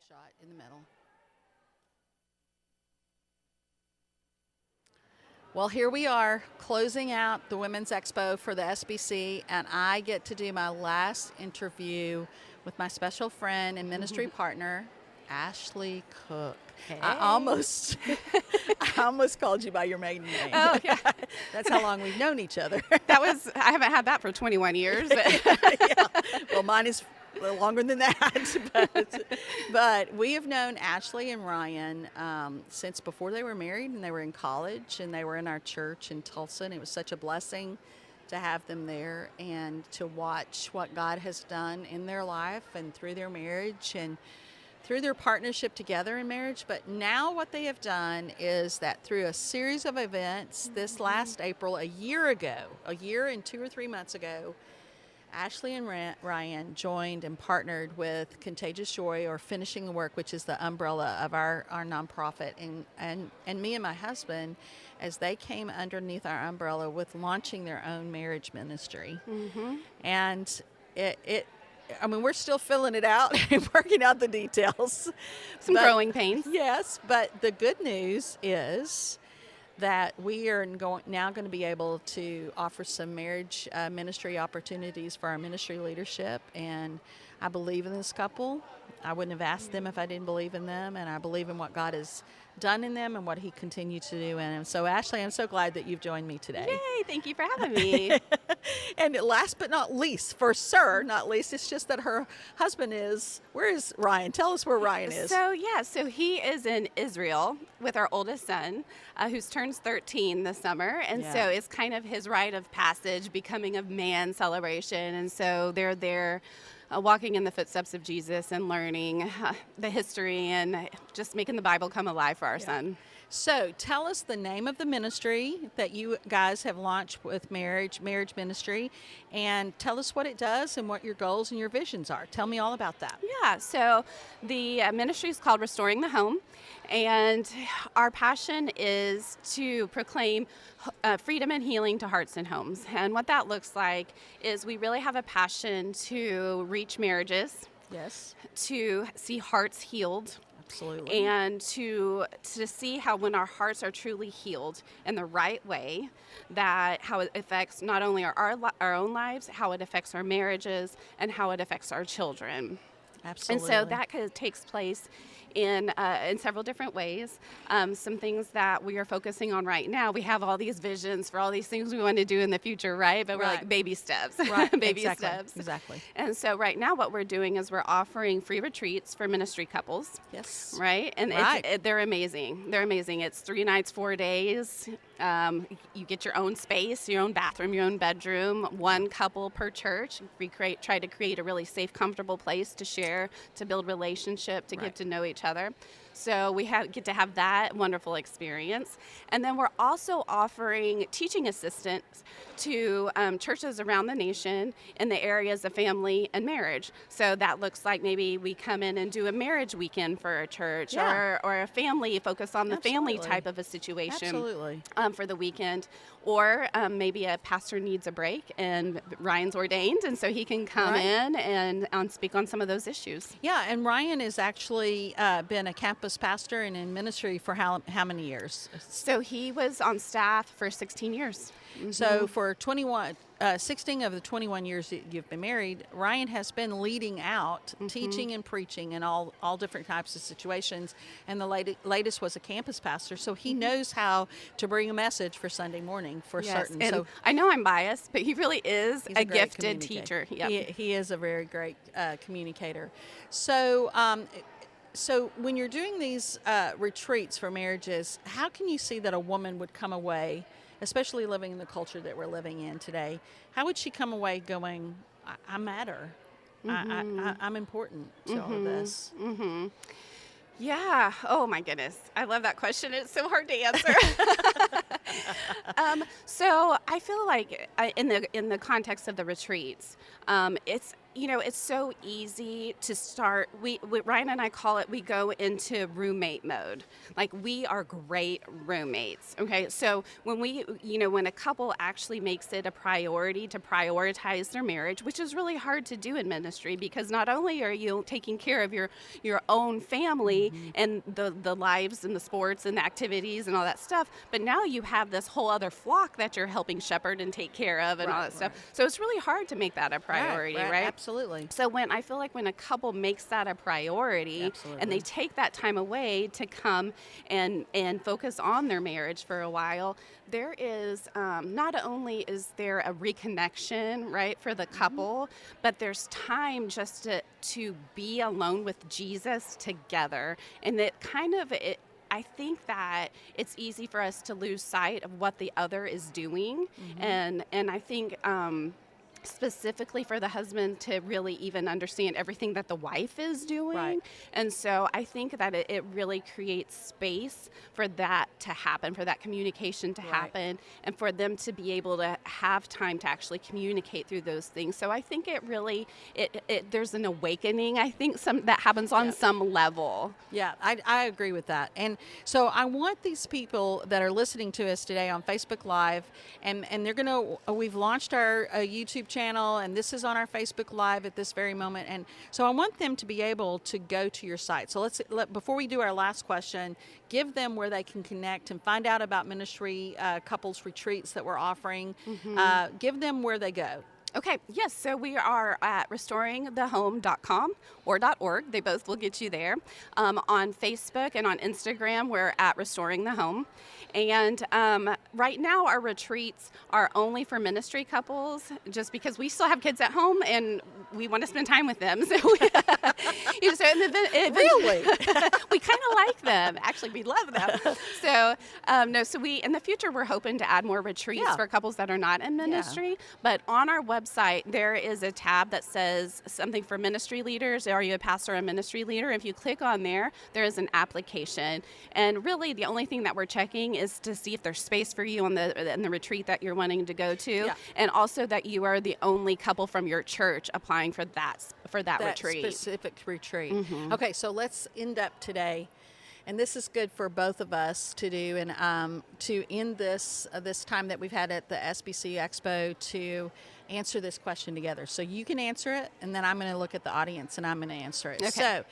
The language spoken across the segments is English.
shot in the middle. Well, here we are closing out the Women's Expo for the SBC, and I get to do my last interview with my special friend and ministry partner, Ashlie Cook. Hey. I almost called you by your maiden name. Oh, yeah. That's how long we've known each other. I haven't had that for 21 years. Yeah. Well, mine is a little longer than that. But we have known Ashlie and Ryan since before they were married, and they were in college, and they were in our church in Tulsa, and it was such a blessing to have them there and to watch what God has done in their life and through their marriage and through their partnership together in marriage. But now what they have done is that through a series of events this last April, a year and 2 or 3 months ago, Ashlie and Ryan joined and partnered with Contagious Joy, or Finishing the Work, which is the umbrella of our nonprofit, and me and my husband, as they came underneath our umbrella with launching their own marriage ministry. Mm-hmm. And we're still filling it out and working out the details. Some growing pains. Yes, but the good news is that we are now going to be able to offer some marriage ministry opportunities for our ministry leadership. And I believe in this couple. I wouldn't have asked them if I didn't believe in them. And I believe in what God has done in them and what he continues to do in them. So, Ashlie, I'm so glad that you've joined me today. Yay, thank you for having me. And last but not least, not least, it's just that her husband where is Ryan? Tell us where Ryan is. So he is in Israel with our oldest son, who turns 13 this summer. And so it's kind of his rite of passage, becoming a man celebration. And so they're there walking in the footsteps of Jesus and learning the history and just making the Bible come alive for our son. So tell us the name of the ministry that you guys have launched with marriage ministry, and tell us what it does and what your goals and your visions are. Tell me all about that. Yeah, so the ministry is called Restoring the Home, and our passion is to proclaim freedom and healing to hearts and homes. And what that looks like is we really have a passion to reach marriages, yes, to see hearts healed. Absolutely. And to see how when our hearts are truly healed in the right way, that how it affects not only our own lives, how it affects our marriages, and how it affects our children. Absolutely. And so that kind of takes place in several different ways. Some things that we are focusing on right now, we have all these visions for all these things we want to do in the future, right? But we're like baby steps, right? Baby exactly. steps. Exactly. And so right now what we're doing is we're offering free retreats for ministry couples. Yes. Right? And they're amazing. They're amazing. It's 3 nights, 4 days. You get your own space, your own bathroom, your own bedroom, one couple per church. We try to create a really safe, comfortable place to share, to build relationship, to get to know each other. So we get to have that wonderful experience. And then we're also offering teaching assistants to churches around the nation in the areas of family and marriage. So that looks like maybe we come in and do a marriage weekend for a church, or a family, focus on the family type of a situation. Absolutely. For the weekend. Or maybe a pastor needs a break, and Ryan's ordained, and so he can come in and speak on some of those issues. Yeah, and Ryan has actually been a campus pastor and in ministry for how many years? So he was on staff for 16 years. Mm-hmm. So for 16 of the 21 years that you've been married, Ryan has been leading out, teaching and preaching in all different types of situations. And the latest was a campus pastor, so he knows how to bring a message for Sunday morning for certain. And so I know I'm biased, but he really is a gifted teacher. Yep. He is a very great communicator. So when you're doing these retreats for marriages, how can you see that a woman would come away, especially living in the culture that we're living in today? How would she come away going, I matter, I'm important to all of this? Mm-hmm. Yeah. Oh my goodness. I love that question. It's so hard to answer. So I feel like in the context of the retreats, it's so easy to start. Ryan and I call it, we go into roommate mode. Like, we are great roommates. Okay. So when a couple actually makes it a priority to prioritize their marriage, which is really hard to do in ministry, because not only are you taking care of your own family and the lives and the sports and the activities and all that stuff, but now you have this whole other flock that you're helping shepherd and take care of and all that stuff. So it's really hard to make that a priority, right? Absolutely. So I feel like when a couple makes that a priority and they take that time away to come and focus on their marriage for a while, there is not only is there a reconnection, right, for the couple, but there's time just to be alone with Jesus together. And I think that it's easy for us to lose sight of what the other is doing. And I think specifically for the husband to really even understand everything that the wife is doing. Right. And so I think that it really creates space for that to happen, for that communication to happen, and for them to be able to have time to actually communicate through those things. So I think it really, there's an awakening, I think, that happens on some level. Yeah, I agree with that. And so I want these people that are listening to us today on Facebook Live, and they're going to, we've launched our YouTube channel, and this is on our Facebook Live at this very moment. And so I want them to be able to go to your site. So before we do our last question, give them where they can connect and find out about ministry couples retreats that we're offering. Give them where they go. Okay, yes, so we are at restoringthehome.com or .org. They both will get you there. On Facebook and on Instagram, we're at Restoring the Home. And right now, our retreats are only for ministry couples, just because we still have kids at home and we want to spend time with them. So, really? We kind of like them. Actually, we love them. So, so we, in the future, we're hoping to add more retreats for couples that are not in ministry. Yeah. But on our website, there is a tab that says something for ministry leaders. Are you a pastor or a ministry leader? If you click on there, there is an application. And really, the only thing that we're checking is to see if there's space for you in the retreat that you're wanting to go to, and also that you are the only couple from your church applying for that retreat. Specific retreat. Okay, so let's end up today. And this is good for both of us to do, and to end this time that we've had at the SBC Expo, to answer this question together. So you can answer it, and then I'm going to look at the audience and I'm going to answer it. Okay. So,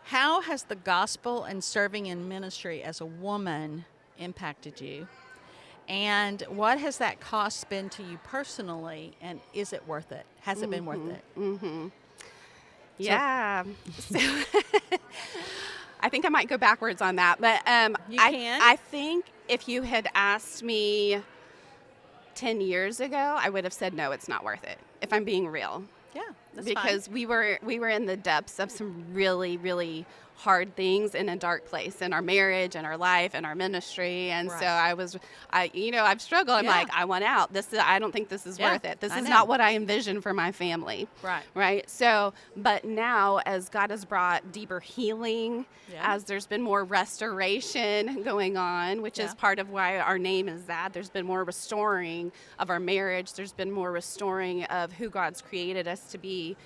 how has the gospel and serving in ministry as a woman impacted you? And what has that cost been to you personally, and is it worth it? Has it been worth it? Yeah. So I think I might go backwards on that, but I think if you had asked me 10 years ago, I would have said no, it's not worth it, if I'm being real. Yeah, that's because fine. we were in the depths of some really, really hard things in a dark place in our marriage and our life and our ministry. And so I've struggled. I'm like, I want out. I don't think this is worth it. This is not what I envisioned for my family. Right. So, but now, as God has brought deeper healing, as there's been more restoration going on, which is part of why our name is that, there's been more restoring of our marriage. There's been more restoring of who God's created us to be,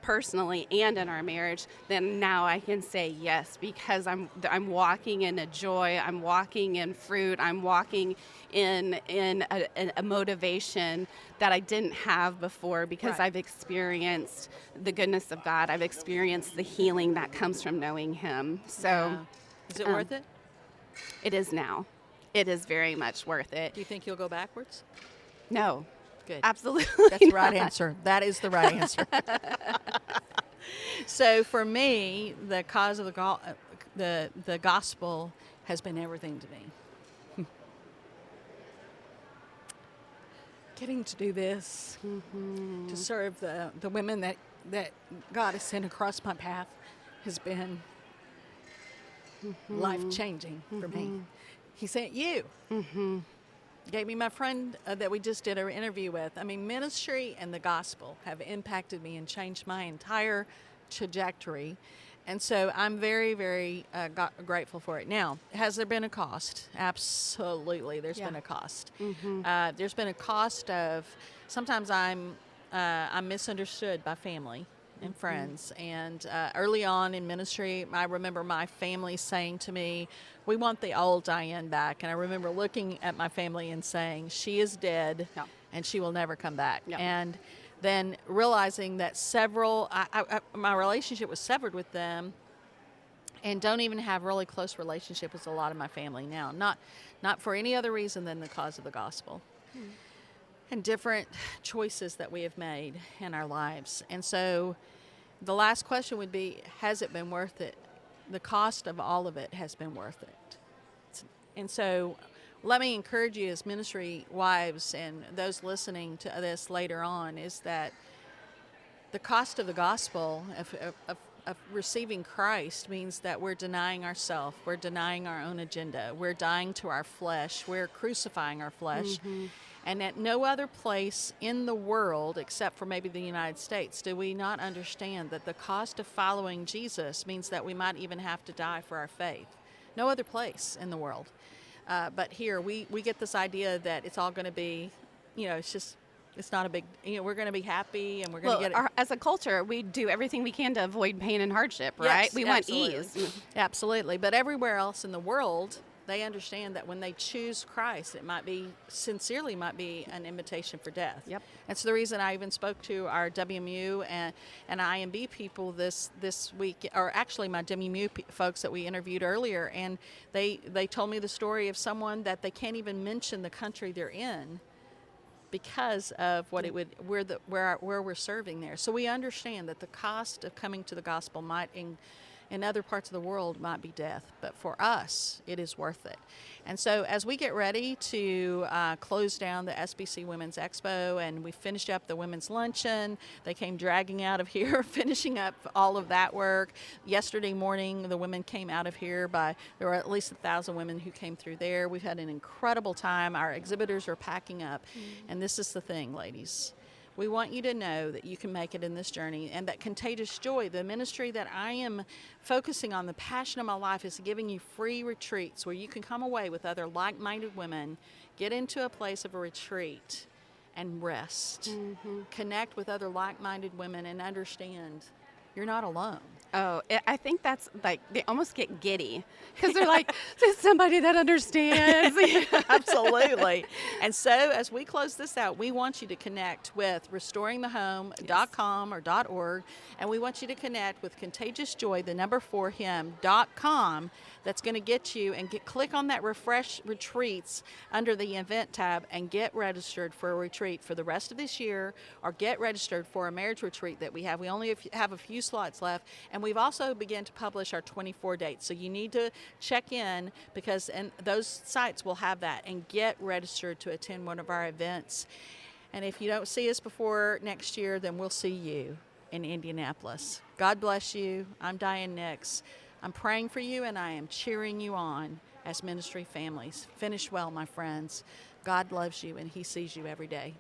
personally and in our marriage. Then now I can say yes, because I'm walking in a joy, I'm walking in fruit, I'm walking in a motivation that I didn't have before, because I've experienced the goodness of God. I've experienced the healing that comes from knowing Him. So, is it worth it? It is now. It is very much worth it. Do you think you'll go backwards? No. Good. Absolutely. That's the right answer. That is the right answer. So for me, the cause of the gospel has been everything to me. Getting to do this, to serve the women that God has sent across my path, has been life-changing for me. He sent you. Gave me my friend that we just did an interview with. I mean, ministry and the gospel have impacted me and changed my entire trajectory. And so I'm very, very grateful for it. Now, has there been a cost? Absolutely, there's been a cost. There's been a cost of, sometimes I'm I'm misunderstood by family and friends. And early on in ministry, I remember my family saying to me, "We want the old Diane back." And I remember looking at my family and saying, "She is dead, Yeah. and she will never come back." Yeah. And then realizing that my relationship was severed with them, and don't even have really close relationship with a lot of my family now. Not for any other reason than the cause of the gospel. And different choices that we have made in our lives. And so the last question would be, has it been worth it? The cost of all of it has been worth it. And so let me encourage you as ministry wives and those listening to this later on, is that the cost of the gospel of receiving Christ means that we're denying ourselves, we're denying our own agenda, we're dying to our flesh, we're crucifying our flesh. And at no other place in the world, except for maybe the United States, do we not understand that the cost of following Jesus means that we might even have to die for our faith. No other place in the world. But here, we get this idea that it's all going to be, it's not a big, we're going to be happy and we're going to get it. As a culture, we do everything we can to avoid pain and hardship, right? Yes, we absolutely. want ease. Absolutely. But everywhere else in the world, they understand that when they choose Christ, it might be an invitation for death. Yep. That's the reason I even spoke to our WMU and IMB people this week, or actually my WMU folks that we interviewed earlier, and they told me the story of someone that they can't even mention the country they're in because of what it would where we're serving there. So we understand that the cost of coming to the gospel might in other parts of the world might be death, but for us, it is worth it. And so as we get ready to close down the SBC Women's Expo, and we finished up the women's luncheon, they came dragging out of here, finishing up all of that work. Yesterday morning, the women came out of here there were at least 1,000 women who came through there. We've had an incredible time. Our exhibitors are packing up. And this is the thing, ladies. We want you to know that you can make it in this journey, and that Contagious Joy, the ministry that I am focusing on, the passion of my life, is giving you free retreats where you can come away with other like-minded women, get into a place of a retreat and rest, connect with other like-minded women, and understand you're not alone. Oh, I think that's like, they almost get giddy because they're like, there's somebody that understands. Absolutely. And so as we close this out, we want you to connect with restoringthehome.com or .org, and we want you to connect with Contagious Joy, the number 4 him.com. That's going to get you, and click on that refresh retreats under the event tab and get registered for a retreat for the rest of this year, or get registered for a marriage retreat that we have. We only have a few slots left, and we've also begun to publish our 24 dates. So you need to check in, and those sites will have that, and get registered to attend one of our events. And if you don't see us before next year, then we'll see you in Indianapolis. God bless you. I'm Diane Nix. I'm praying for you, and I am cheering you on as ministry families. Finish well, my friends. God loves you, and He sees you every day.